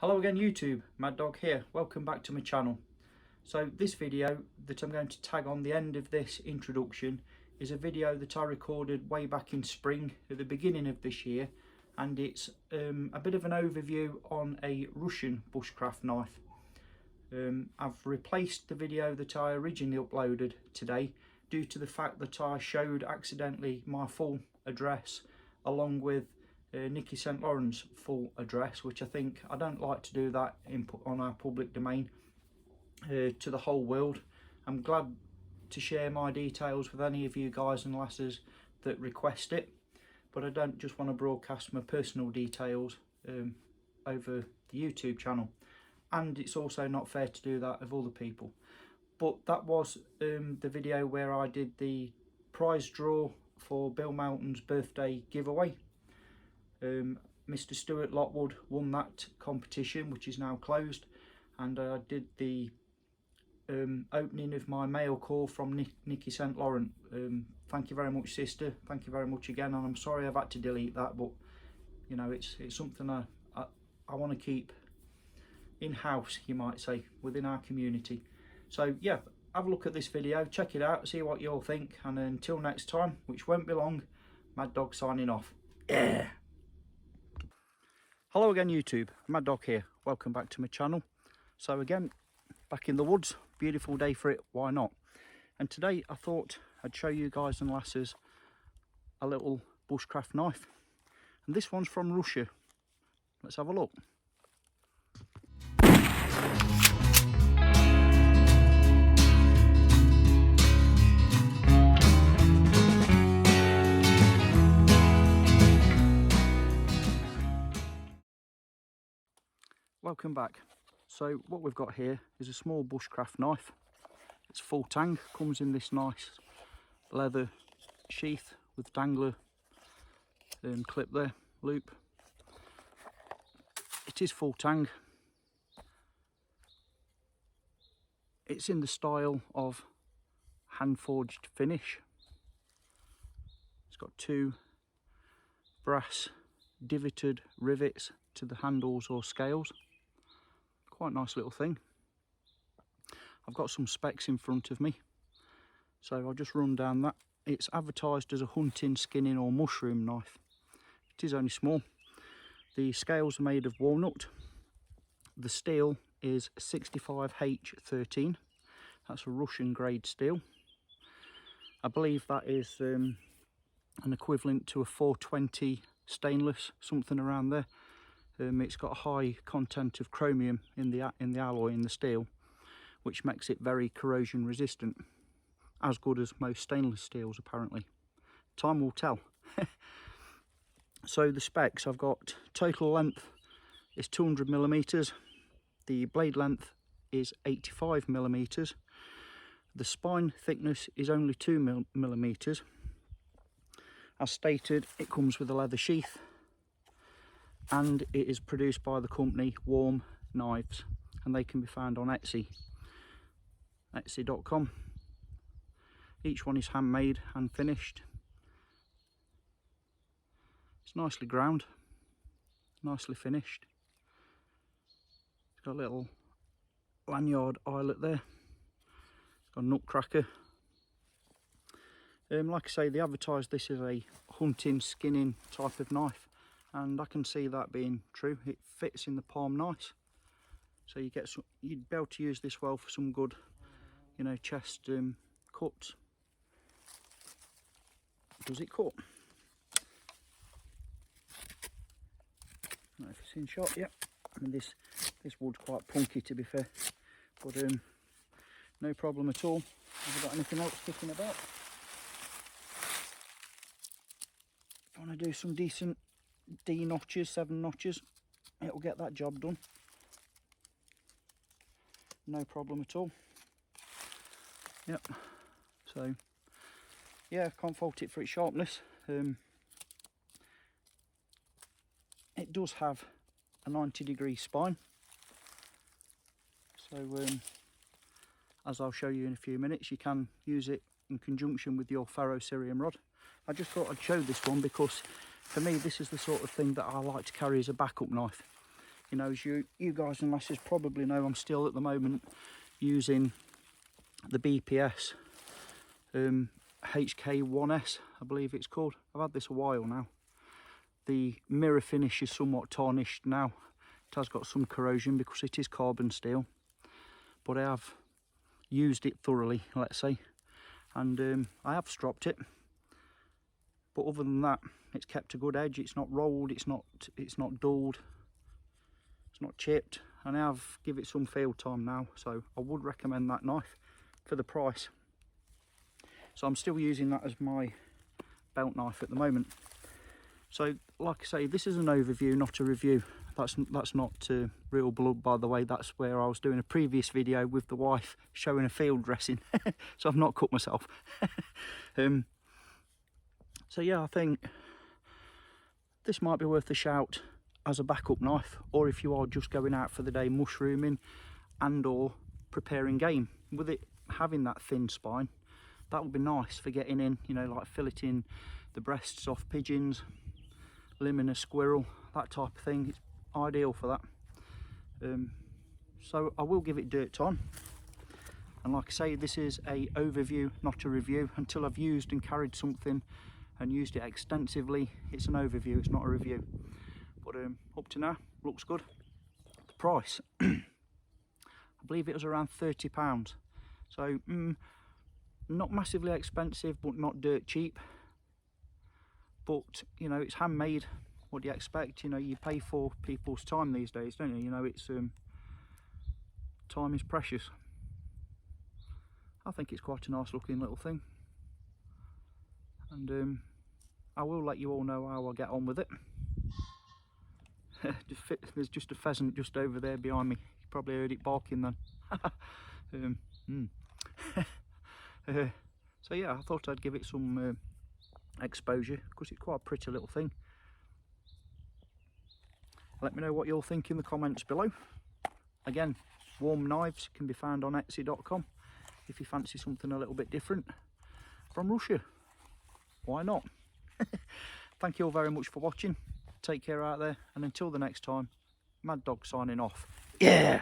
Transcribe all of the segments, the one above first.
Hello again YouTube, Mad Dog here, welcome back to my channel. So this video that I'm going to tag on the end of this introduction is a video that I recorded way back in spring at the beginning of this year, and it's a bit of an overview on a Russian bushcraft knife. I've replaced the video that I originally uploaded today due to the fact that I showed accidentally my full address along with Nikki St. Lawrence full address, which I don't like to do that on our public domain to the whole world. I'm glad to share my details with any of you guys and lasses that request it, but I don't just want to broadcast my personal details over the YouTube channel, and it's also not fair to do that of other people. But that was the video where I did the prize draw for Bill Mountain's birthday giveaway. Mr. Stuart Lockwood won that competition, which is now closed, and I did the opening of my mail call from Nikki St. Laurent. Thank you very much, sister, thank you very much again, and I'm sorry I've had to delete that, but you know, it's something I want to keep in-house, you might say, within our community. So yeah, have a look at this video, check it out, see what you all think, and until next time, which won't be long, Mad Dog signing off. Yeah. Hello again YouTube, Mad Dog here, welcome back to my channel. So again, back in the woods, beautiful day for it, why not? And today I thought I'd show you guys and lasses a little bushcraft knife, and this one's from Russia. Let's have a look. Welcome back. So what we've got here is a small bushcraft knife. It's full tang, comes in this nice leather sheath with dangler clip there, loop. It is full tang. It's in the style of hand forged finish. It's got two brass divoted rivets to the handles or scales. Quite nice little thing. I've got some specs in front of me, so I'll just run down that. It's advertised as a hunting, skinning or mushroom knife. It is only small. The scales are made of walnut. The steel is 65H13. That's a Russian grade steel. I believe that is an equivalent to a 420 stainless, something around there. It's got a high content of chromium in the alloy, in the steel, which makes it very corrosion resistant, as good as most stainless steels apparently. Time will tell. So the specs, I've got total length is 200mm, the blade length is 85mm, the spine thickness is only 2mm. As stated, it comes with a leather sheath, and it is produced by the company Warmknives, and they can be found on etsy.com. Each one is handmade, hand finished. It's nicely ground, nicely finished. It's got a little lanyard eyelet there. It's got a nutcracker. Like I say, they advertise this as a hunting, skinning type of knife, and I can see that being true. It fits in the palm nice, so you'd be able to use this well for some good, you know, chest cuts. Does it cut? Not if it's in shot, yeah. I mean, this wood's quite punky, to be fair, but no problem at all. Have I got anything else sticking about? If I want to do some decent D notches, 7 notches, it'll get that job done. No problem at all. Yep. So yeah, can't fault it for its sharpness. It does have a 90-degree spine, so as I'll show you in a few minutes, you can use it in conjunction with your ferrocerium rod. I just thought I'd show this one because for me this is the sort of thing that I like to carry as a backup knife. you know, as you guys and lasses probably know, I'm still at the moment using the BPS HK1S, I believe it's called. I've had this a while now. The mirror finish is somewhat tarnished now. It has got some corrosion because it is carbon steel, but I have used it thoroughly, let's say, and I have stropped it. But other than that, it's kept a good edge. It's not rolled, it's not dulled, it's not chipped, and I have give it some field time now, so I would recommend that knife for the price. So I'm still using that as my belt knife at the moment. So like I say, this is an overview, not a review. That's not real blood, by the way. That's where I was doing a previous video with the wife showing a field dressing. So I've not cut myself. So yeah, I think this might be worth a shout as a backup knife, or if you are just going out for the day mushrooming and or preparing game. With it having that thin spine, that would be nice for getting in, you know, like filleting the breasts off pigeons, limbing a squirrel, that type of thing. It's ideal for that. So I will give it dirt time, and like I say, this is a overview, not a review. Until I've used and carried something and used it extensively, it's an overview, it's not a review. But up to now, looks good. The price, I believe it was around £30, so not massively expensive, but not dirt cheap. But you know, it's handmade. What do you expect? You know, you pay for people's time these days, don't you? You know, it's time is precious. I think it's quite a nice looking little thing, and I will let you all know how I get on with it. There's just a pheasant just over there behind me. You probably heard it barking then. So yeah, I thought I'd give it some exposure because it's quite a pretty little thing. Let me know what you'll think in the comments below. Again, Warm Knives can be found on Etsy.com if you fancy something a little bit different from Russia. Why not? Thank you all very much for watching. Take care out there, and until the next time, Mad Dog signing off. Yeah!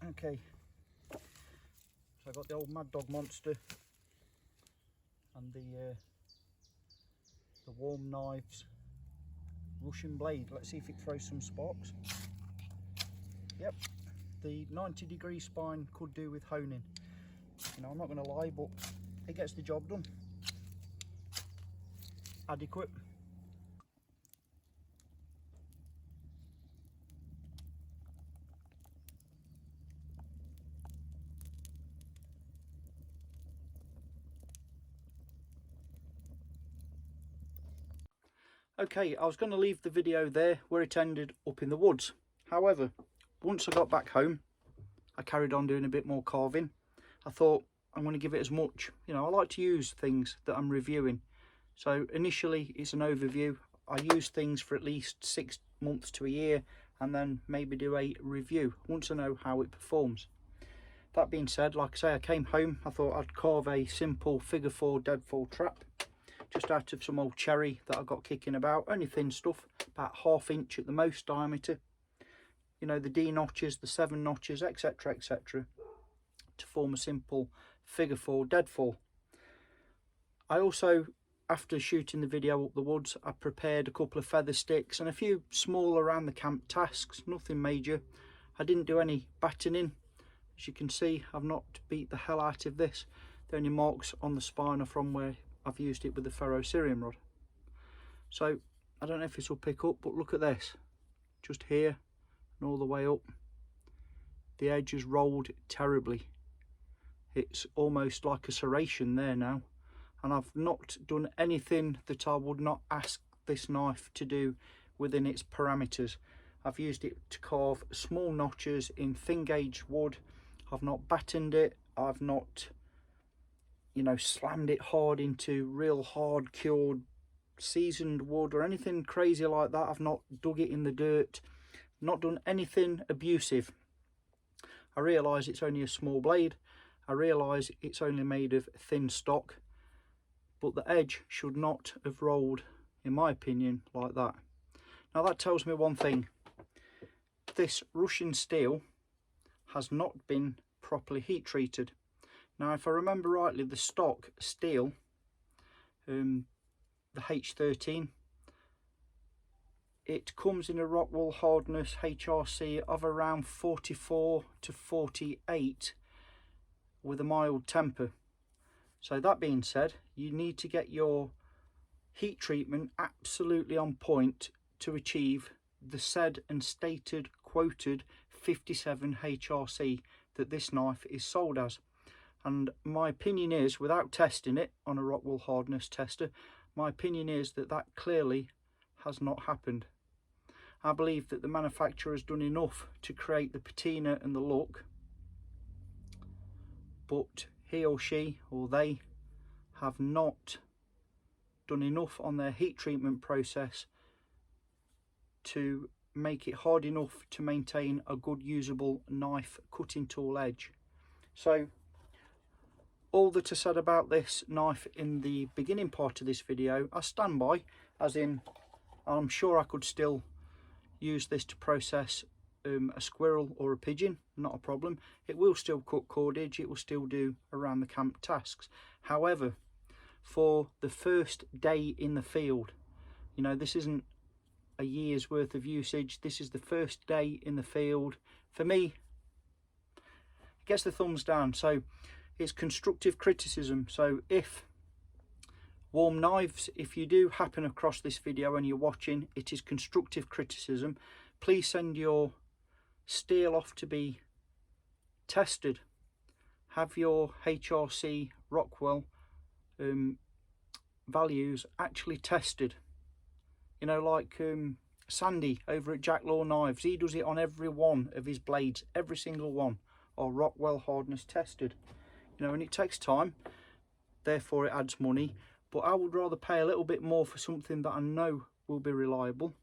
Okay, so I got the old Mad Dog Monster and the Warm Knives Russian blade. Let's see if it throws some sparks. Yep, the 90-degree spine could do with honing. You know, I'm not going to lie, but it gets the job done. Adequate. Okay, I was going to leave the video there where it ended, up in the woods. However, once I got back home, I carried on doing a bit more carving. I thought I'm going to give it as much, you know, I like to use things that I'm reviewing. So initially it's an overview. I use things for at least 6 months to a year, and then maybe do a review once I know how it performs. That being said, like I say, I came home, I thought I'd carve a simple figure 4 deadfall trap, just out of some old cherry that I got kicking about. Only thin stuff, about 1/2 inch at the most diameter. You know, the D notches, the 7 notches, etc, etc, to form a simple figure 4 deadfall. I also, after shooting the video up the woods, I prepared a couple of feather sticks and a few small around the camp tasks, nothing major. I didn't do any battening. As you can see, I've not beat the hell out of this. The only marks on the spine are from where I've used it with the ferrocerium rod. So I don't know if this will pick up, but look at this, just here and all the way up. The edge has rolled terribly. It's almost like a serration there now, and I've not done anything that I would not ask this knife to do within its parameters. I've used it to carve small notches in thin gauge wood. I've not battened it, I've not, you know, slammed it hard into real hard cured seasoned wood or anything crazy like that. I've not dug it in the dirt, not done anything abusive. I realise it's only a small blade, I realise it's only made of thin stock, but the edge should not have rolled, in my opinion, like that. Now that tells me one thing: this Russian steel has not been properly heat treated. Now if I remember rightly, the stock steel, the H13, it comes in a Rockwool hardness HRC of around 44 to 48 with a mild temper. So that being said, you need to get your heat treatment absolutely on point to achieve the said and stated quoted 57 HRC that this knife is sold as. And my opinion is, without testing it on a Rockwool hardness tester, my opinion is that that clearly has not happened. I believe that the manufacturer has done enough to create the patina and the look, but he or she or they have not done enough on their heat treatment process to make it hard enough to maintain a good usable knife cutting tool edge. So all that I said about this knife in the beginning part of this video, I stand by, as in I'm sure I could still use this to process a squirrel or a pigeon, not a problem. It will still cut cordage, it will still do around the camp tasks. However, for the first day in the field, you know, this isn't a year's worth of usage, this is the first day in the field. For me, it gets the thumbs down. So it's constructive criticism. So if Warm Knives, if you do happen across this video and you're watching, it is constructive criticism. Please send your steel off to be tested. Have your HRC Rockwool values actually tested. You know, like Sandy over at Jack Law Knives, he does it on every one of his blades, every single one are Rockwool hardness tested. You know, and it takes time, therefore it adds money. But I would rather pay a little bit more for something that I know will be reliable,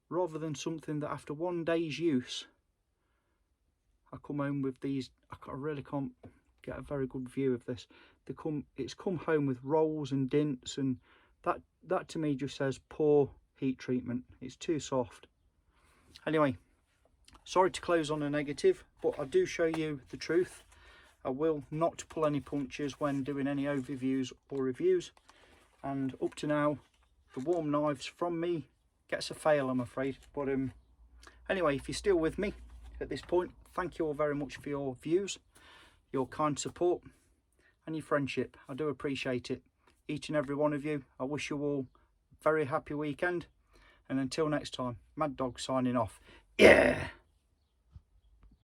rather than something that after one day's use, I come home with these, I really can't get a very good view of this. It's come home with rolls and dints, and that to me just says poor heat treatment. It's too soft. Anyway, sorry to close on a negative, but I do show you the truth. I will not pull any punches when doing any overviews or reviews, and up to now the Warm Knives from me gets a fail, I'm afraid. But anyway, if you're still with me at this point, thank you all very much for your views, your kind support and your friendship. I do appreciate it, each and every one of you. I wish you all a very happy weekend, and until next time, Mad Dog signing off. Yeah.